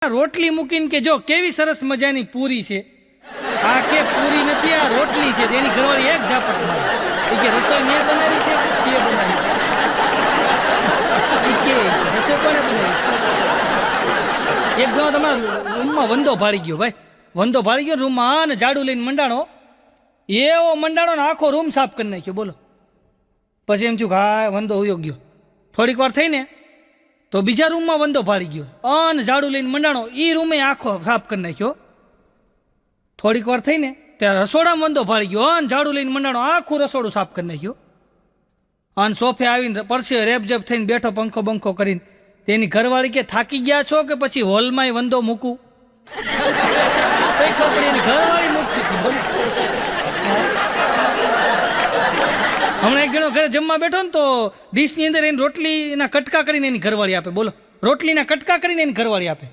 રોટલી મૂકીને કે જો કેવી સરસ મજાની પૂરી છે, આ કે પૂરી નથી, આ રોટલી છે. તેની ઘરવાળી એક ઝાપટ મારી. એ કે રસોઈ મેં બનાવી છે કે બનાવી? એ કે રસોઈ કોને બનાવી? એક જણો તમારા રૂમમાં વંદો ભાળી ગયો, ભાઈ વંદો ભાળી ગયો રૂમમાં, અને ઝાડુ લઈને મંડાણો, એવો મંડાણો ને આખો રૂમ સાફ કરી નાખ્યો. બોલો. પછી એમ થયું કે હા વંદો ઉયો ગયો. થોડીક વાર થઈને તો બીજા રૂમમાં વંદો ભાળી ગયો, અને ઝાડુ લઈને મંડાણો, એ રૂમે આખો સાફ કરી નાખ્યો. થોડીક વાર થઈને ત્યારે રસોડામાં વંદો ભાળી ગયો, અને ઝાડુ લઈને મંડાણો, આખું રસોડું સાફ કરી નાખ્યું. અને સોફે આવીને પડશે રેપઝેપ થઈને બેઠો પંખો બંખો કરીને. તેની ઘરવાળી કે થાકી ગયા છો કે પછી હોલમાંય વંદો મૂકું? એની ઘરવાળી મૂકતી હતી. બોલો. હમણાં એક જણો ઘરે જમવા બેઠો ને તો ડીશની અંદર એની રોટલીના કટકા કરીને એની ઘરવાળી આપે. બોલો. રોટલીના કટકા કરીને એની ઘરવાળી આપે.